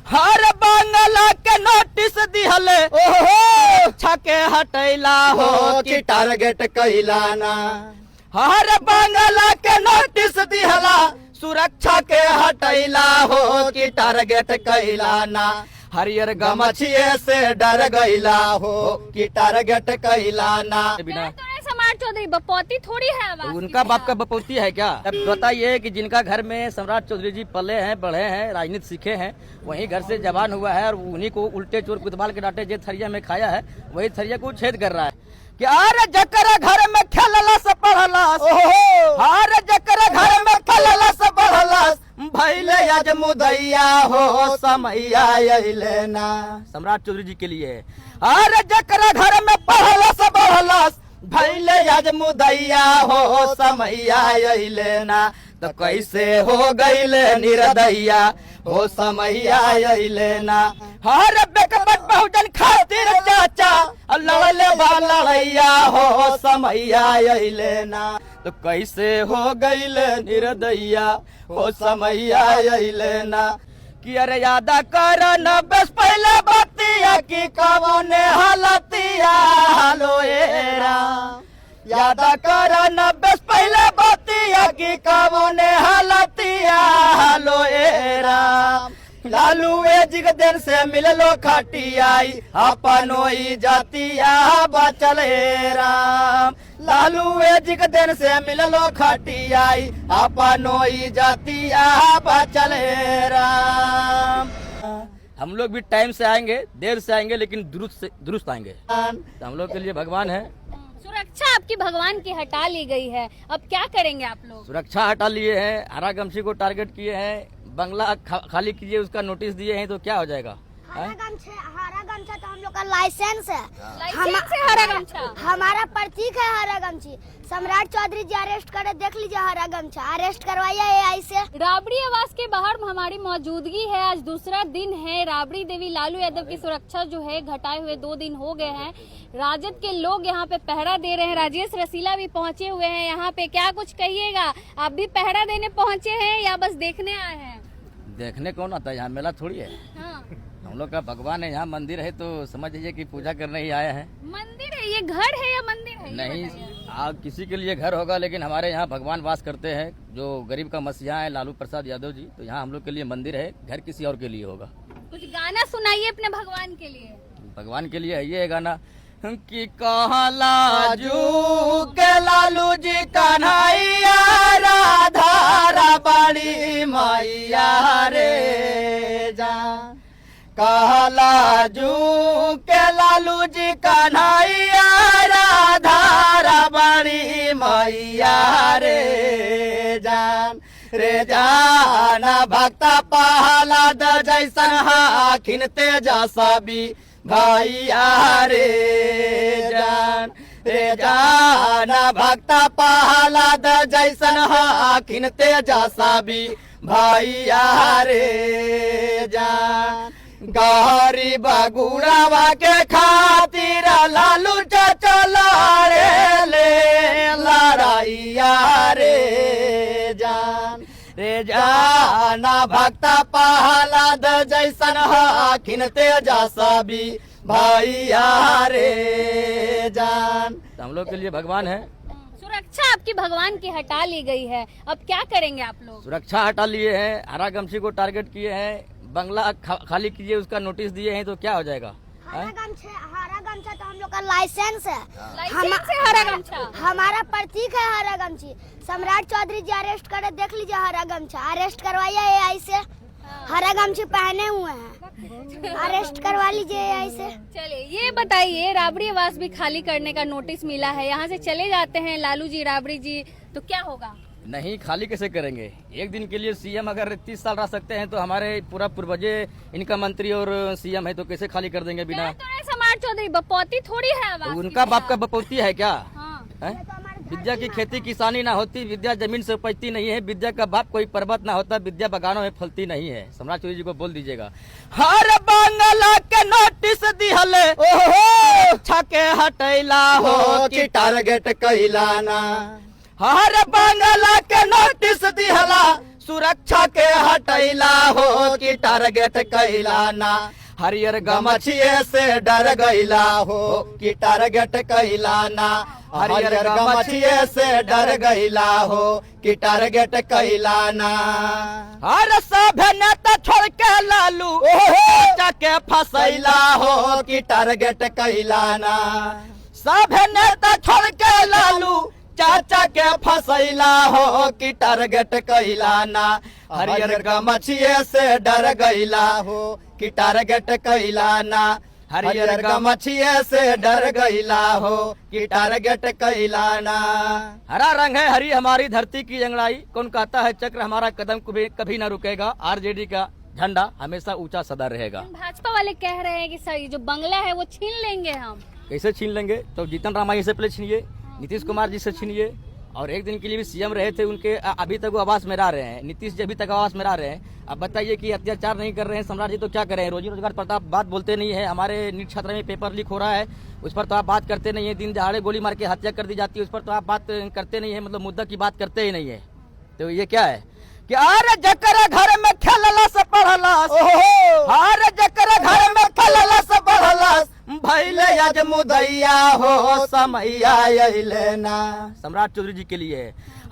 हर बांगला के नोटिस दिहले ओहो छके हटैला हो कि टारगेट कैलाना हर बांगला के नोटिस दिहला सुरक्षा के हटैला हो कि टारगेट कैलाना हरियर गमछिए से डर गईला हो कि टारगेट कैलाना। सम्राट चौधरी बपौती थोड़ी है आवाज उनका बाप का बपौती है क्या? अब बताइए कि जिनका घर में सम्राट चौधरी जी पले हैं, बढ़े हैं, राजनीति सीखे हैं, वहीं घर से जवान हुआ है और उन्हीं को उल्टे चोर कुतबाल के डांटे जो थरिया में खाया है वही थरिया को छेद कर रहा है कि अरे जकरा घर में खेलला से पढ़ला अरे जकरा घर में खेलला से पढ़ला भैले आज मुदैया हो समैया अइले ना। सम्राट चौधरी जी के लिए अरे जकरा घर में पढ़ला से पढ़ला भैले आज मुदैया हो समैया अइले ना। तो कैसे हो गईले निर्दया हो समैया अइले ना। हर बेकबट बहुजन खातिर चाचा लड़ले बा लड़ैया हो समैया अइले ना। तो कैसे हो गईले निर्दया हो समैया अइले ना। कि अरे यादा कर न बस पहले बतिया की कवने हालतिया लोएरा यादा कर न बस पहले बतिया की कवने हालतिया लोएरा लालू जिग दिन से मिललो खटियाई अपनो जातिया बचल राम। लालू जिग दिन से मिललो खटियाई अपनो जातिया बचल राम। हम लोग भी टाइम से आएंगे, देर से आएंगे, लेकिन दुरुस्त आएंगे। तो हम लोग के लिए भगवान है। सुरक्षा आपकी भगवान की हटा ली गई है, अब क्या करेंगे आप लोग? सुरक्षा हटा लिए हैं, हरा गमछी को टारगेट किए हैं, बंगला खाली कीजिए उसका नोटिस दिए हैं, तो क्या हो जाएगा? हरा गमछा तो हम लोग का लाइसेंस है, हरा गमछा हमारा प्रतीक है हरा गमछी। सम्राट चौधरी जी अरेस्ट करे, देख लीजिए हरा गमछा अरेस्ट करवाइए एआई से। राबड़ी आवास के बाहर हमारी मौजूदगी है, आज दूसरा दिन है। राबड़ी देवी लालू यादव की सुरक्षा जो है घटाए हुए 2 दिन हो गए हैं। राजद के लोग यहाँ पे पहरा दे रहे हैं, राजेश रसीला भी पहुँचे हुए हैं यहाँ पे। क्या कुछ कहिएगा, आप भी पहरा देने पहुँचे हैं या बस देखने आए हैं? देखने कौन आता है, यहाँ मेला थोड़ी है। हाँ। हम लोग का भगवान है, यहाँ मंदिर है, तो समझ लीजिए कि पूजा करने ही आया है। मंदिर है, ये घर है या मंदिर है? नहीं, आप किसी के लिए घर होगा, लेकिन हमारे यहाँ भगवान वास करते हैं, जो गरीब का मसीहा है लालू प्रसाद यादव जी। तो यहाँ हम लोग के लिए मंदिर है, घर किसी और के लिए होगा। कुछ गाना सुनाइए अपने भगवान के लिए। भगवान के लिए है ये गाना कि कहाँ लाजू के लालू जी कन्हैया राधा राबड़ी मैया रे जा। कहाँ लाजू के लालू जी कन्हैया राधा राबड़ी मैया रे जान। रे जाना भक्ता पहला द जैसन हाखिन तेजसा भी भैया रे जान। रे जाना भक्ता पहला द जैसन हाखिन तेजसा भी भैया रे जान। गहरी बगुड़ावा के खातिर लालू चाचा लड़े ले लड़ैया रे जान। रे जाना भक्ता पहला द जैसन हाखिन तेजसा भी भैया रे जान। तो हम लोग के लिए भगवान है। सुरक्षा आपकी भगवान की हटा ली गई है, अब क्या करेंगे आप लोग? सुरक्षा हटा लिए हैं, हरा गमछी को टारगेट किए हैं, बंगला खाली कीजिए उसका नोटिस दिए हैं, तो क्या हो जाएगा? हरा गमछा तो हम लोग का लाइसेंस है, हरा गमछा हमारा प्रतीक है हरा गमछी। सम्राट चौधरी जी अरेस्ट करे, देख लीजिए हरा गमछा अरेस्ट करवाइए एआई से। हरा गमछी पहने हुए हैं, अरेस्ट करवा लीजिए एआई से। चलिए ये बताइए, राबड़ी आवास भी खाली करने का नोटिस मिला है, यहाँ से चले जाते हैं लालू जी राबड़ी जी, तो क्या होगा? नहीं, खाली कैसे करेंगे? एक दिन के लिए सीएम अगर 30 साल रह सकते हैं, तो हमारे पूरा पूर्वजे इनका मंत्री और सीएम है, तो कैसे खाली कर देंगे बिना? सम्राट चौधरी बपौती थोड़ी है आवाज उनका बाप का बपौती है क्या? हाँ। है? विद्या की खेती किसानी ना होती, विद्या जमीन से उपजती नहीं है, विद्या का बाप कोई पर्वत ना होता, विद्या बगानों में फलती नहीं है। सम्राट चौधरी जी को बोल दीजिएगा। हर बांगला के नोटिस दिहले ओहो छके हटैला हो कि टारगेट कैलाना। हर बांगला के नोटिस दिहला सुरक्षा के हटैला हो कि टारगेट कैला ना, हरियर गमछिए से डर गैला हो कि टारगेट कैला ना, हरियर गमछिए से डर गैला हो कि टारगेट कैला ना। हर सब नेता छोड़ के लालू जाके फसैला हो कि टारगेट कैला ना, सब नेता छोड़ के लालू चाचा के फसैला हो कि टारगेट कैला ना, हरियर गमछिए से डर गैला हो कि टारगेट कैला ना, हरियर गमछिए से डर गैला हो कि टारगेट कैला ना। हरा रंग है हरी हमारी धरती की अंगड़ाई, कौन कहता है चक्र हमारा कदम कभी न रुकेगा, आरजेडी का झंडा हमेशा ऊंचा सदा रहेगा। भाजपा वाले कह रहे हैं कि सर जो बंगला है वो छीन लेंगे हम। कैसे छीन लेंगे? तो जीतन राम मांझी से पहले छीनिए, नीतीश कुमार जी से छीनिए, और एक दिन के लिए भी सीएम रहे थे उनके, अभी तक वो आवास में रह रहे हैं। नीतीश जी अभी तक आवास में रह रहे हैं। अब बताइए कि अत्याचार नहीं कर रहे हैं सम्राट जी तो क्या करें? रोजी रोजगार पर तो आप बात बोलते नहीं है। हमारे नीट छात्र में पेपर लीक हो रहा है, उस पर तो आप बात करते नहीं है। दिन दहाड़े गोली मार के हत्या कर दी जाती है, उस पर तो आप बात करते नहीं है, मतलब मुद्दा की बात करते ही नहीं है। तो ये क्या है कि अरे जकरा घर में खेलला से पढ़ला, अरे जकरा घर में खेलला से पढ़ला, भैले आज मुदैया हो समैया अइले ना। सम्राट चौधरी जी के लिए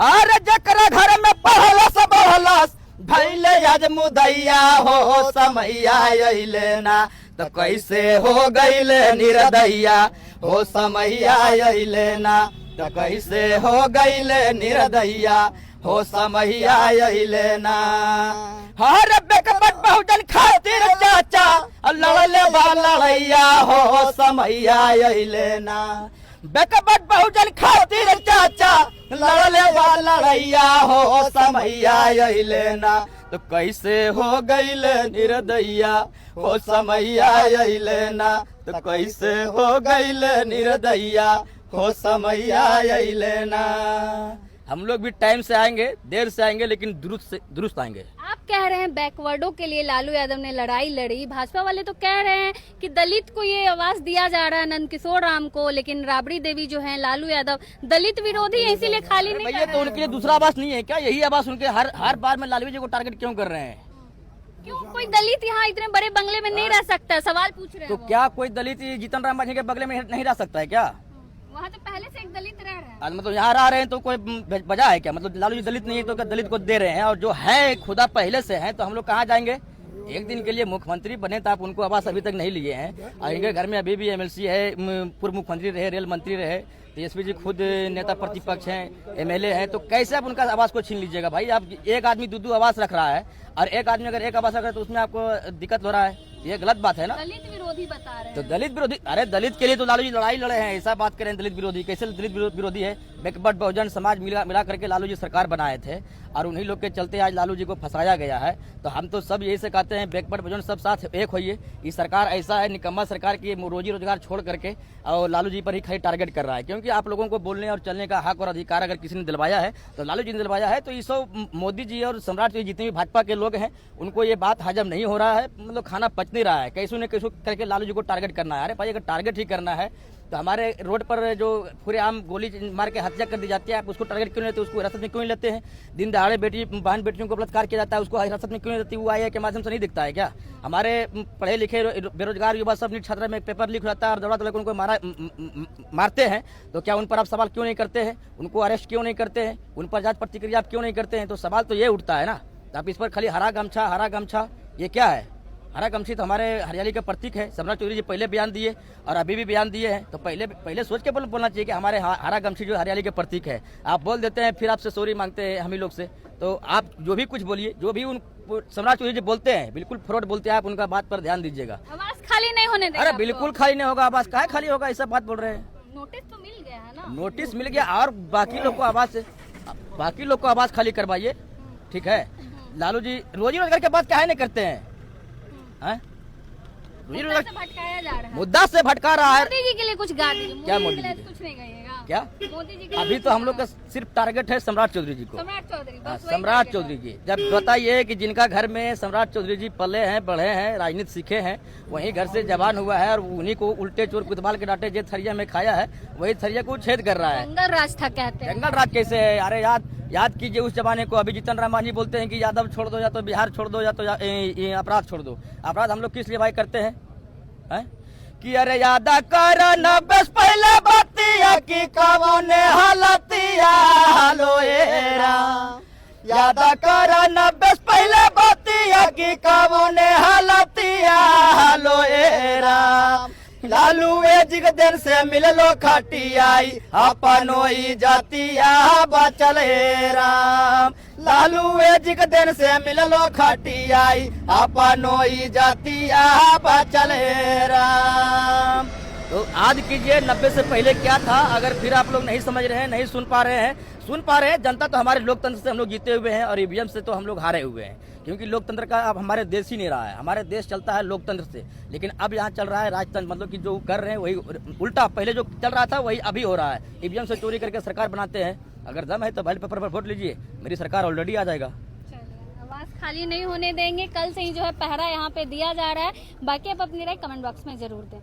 अरे जकरा घर में पढ़ला से पढ़ला, भैले आज मुदैया हो समैया अइले ना। तो कैसे हो गइले निर्दया हो समैया अइले ना, तो कैसे हो गइले निर्दया हो समैया अइले ना। हर बेकबट बहुजन खातिर चाचा लड़ले वाला लड़ैया हो समैया अइले ना, बेकबट बहुजन खातिर चाचा लड़ले वाला लड़ैया हो समैया अइले ना। तो कैसे हो गइले निर्दया हो समैया अइले ना, तो कैसे हो गइले निर्दया हो समैया अइले ना। हम लोग भी टाइम से आएंगे, देर से आएंगे, लेकिन दुरुस्त आएंगे। आप कह रहे हैं बैकवर्डों के लिए लालू यादव ने लड़ाई लड़ी, भाजपा वाले तो कह रहे हैं कि दलित को ये आवास दिया जा रहा है नंद किशोर राम को, लेकिन राबड़ी देवी जो है लालू यादव दलित विरोधी है, इसीलिए खाली नहीं कर रहे हैं। तो उनके लिए दूसरा आवास नहीं है क्या? यही आवास उनके हर बार में लालू जी को टारगेट क्यों कर रहे हैं? क्यों कोई दलित यहाँ इतने बड़े बंगले में नहीं रह सकता? सवाल पूछ रहे हैं। तो क्या कोई दलित जीतन राम मांझी के बंगले में नहीं रह सकता है क्या? वहाँ तो पहले से एक दलित रह रहे हैं। मतलब यहाँ रह रहे हैं तो कोई वजह है क्या? मतलब लालू जी दलित नहीं है तो क्या दलित को दे रहे हैं? और जो है खुदा पहले से है तो हम लोग कहाँ जाएंगे? एक दिन के लिए मुख्यमंत्री बने तो आप उनको आवास अभी तक नहीं लिए हैं, और इनके घर में अभी भी एमएलसी है, पूर्व मुख्यमंत्री रहे, रेल मंत्री रहे, तेजस्वी जी खुद नेता प्रतिपक्ष हैं, एमएलए हैं, तो कैसे आप उनका आवास को छीन लीजिएगा भाई? आप एक आदमी दो आवास रख रहा है, और एक आदमी अगर एक आवास रख रहा है तो उसमें आपको दिक्कत हो रहा है, ये गलत बात है ना। दलित विरोधी बता रहे हैं। तो दलित विरोधी, अरे दलित के लिए तो लालू जी लड़ाई लड़े हैं, ऐसा बात करें दलित विरोधी? कैसे दलित विरोधी है? बैकवर्ड बहुजन समाज मिला करके लालू जी सरकार बनाए थे, और उन्हीं लोग के चलते आज लालू जी को फंसाया गया है। तो हम तो सब यही से कहते हैं बैकवर्ड बहुजन सब साथ एक होइए। ये सरकार ऐसा है निकम्मा सरकार की, रोजी रोजगार छोड़ करके और लालू जी पर ही खाली टारगेट कर रहा है, क्योंकि आप लोगों को बोलने और चलने का हक और अधिकार अगर किसी ने दिलवाया है तो लालू जी ने दिलवाया है। तो ये सब मोदी जी और सम्राट जी जितने भी भाजपा के लोग हैं उनको ये बात हजम नहीं हो रहा है, मतलब खाना पच नहीं रहा है, कैसे न कैसे करके लालू जी को टारगेट करना है। अरे भाई अगर टारगेट ही करना है तो हमारे रोड पर जो पूरे आम गोली मार के हत्या कर दी जाती है, आप उसको टारगेट क्यों लेते? उसको हिरासत में क्यों नहीं लेते हैं? दिन दहाड़े बहन बेटियों को बलात्कार किया जाता है, उसको हिरासत में क्यों नहीं लेती? वो आई के माध्यम से नहीं दिखता है क्या? हमारे पढ़े लिखे बेरोजगार युवा सब नीट छात्र में पेपर लीक होता है और दौड़ा दौड़ा उनको मारते हैं, तो क्या उन पर आप सवाल क्यों नहीं करते हैं? उनको अरेस्ट क्यों नहीं करते हैं? उन पर जांच प्रतिक्रिया आप क्यों नहीं करते हैं? तो सवाल तो ये उठता है ना। तो आप इस पर खाली हरा गमछा ये क्या है? हरा गमछी तो हमारे हरियाली का प्रतीक है। सम्राट चौधरी जी पहले बयान दिए और अभी भी बयान दिए हैं, तो पहले सोच के बोलना चाहिए कि हमारे हरा गमछी जो हरियाली के प्रतीक है। आप बोल देते हैं फिर आपसे सॉरी मांगते हैं हम ही लोग से। तो आप जो भी कुछ बोलिए, जो भी उन सम्राट चौधरी जी बोलते हैं बिल्कुल फ्रॉड बोलते हैं, आप उनका बात पर ध्यान दीजिएगा। आवास खाली नहीं होने देगा। अरे बिल्कुल खाली नहीं होगा आवास, काहे खाली होगा? ऐसा बात बोल रहे हैं। नोटिस तो मिल गया है ना? नोटिस मिल गया, और बाकी लोग को आवास खाली करवाइए, ठीक है। लालू जी रोजी रोजगार के बात क्या है नहीं करते हैं? मुद्दा से भटकाया जा रहा है। मुद्दा से भटका रहा है। मोदी जी के लिए कुछ गा दीजिए। क्या मोदी जी? कुछ नहीं कहिएगा क्या? मोदी जी अभी तो हम लोग का सिर्फ टारगेट है सम्राट चौधरी जी को। सम्राट चौधरी, बस वही सम्राट चौधरी जी, जब बताइए कि जिनका घर में सम्राट चौधरी जी पले हैं, बढ़े हैं, राजनीति सीखे हैं, वहीं घर से जवान हुआ है, और उन्हीं को उल्टे चोर कुतबाल के डांटे जो थरिया में खाया है, वही थरिया को छेद कर रहा है। जंगल राज था कहते हैं। जंगल राज कैसे है? अरे यार याद कीजिए उस जमाने को। अभी जीतन राम मांझी बोलते हैं कि यादव छोड़ दो, या तो बिहार छोड़ दो, या तो ये अपराध छोड़ दो। अपराध हम लोग किस लिए भाई करते हैं, हैं? कि अरे यादा कर 90 पहले बतिया की कवने हालतिया लोएरा, यादा कर 90 पहले बतिया की कवने हालतिया लोएरा। लालू एजिग दिन से मिललो खटियाई अपनोई जातिया बचल राम। लालू एजिग दिन से मिललो खटियाई अपनोई जातिया बचल राम। तो आज कीजिए 90 से पहले क्या था। अगर फिर आप लोग नहीं समझ रहे हैं, नहीं सुन पा रहे हैं, जनता तो हमारे लोकतंत्र से हम लोग जीते हुए हैं और ईवीएम से तो हम लोग हारे हुए हैं, क्योंकि लोकतंत्र का अब हमारे देश ही नहीं रहा है। हमारे देश चलता है लोकतंत्र से, लेकिन अब यहाँ चल रहा है राजतंत्र, मतलब कि जो कर रहे हैं वही उल्टा। पहले जो चल रहा था वही अभी हो रहा है। ईवीएम से चोरी करके सरकार बनाते हैं। अगर दम है तो बैलेट पेपर पर वोट लीजिए, मेरी सरकार ऑलरेडी आ जाएगा। आवाज खाली नहीं होने देंगे। कल से ही जो है पहरा यहाँ पे दिया जा रहा है। बाकी आप अपनी राय कमेंट बॉक्स में जरूर दें।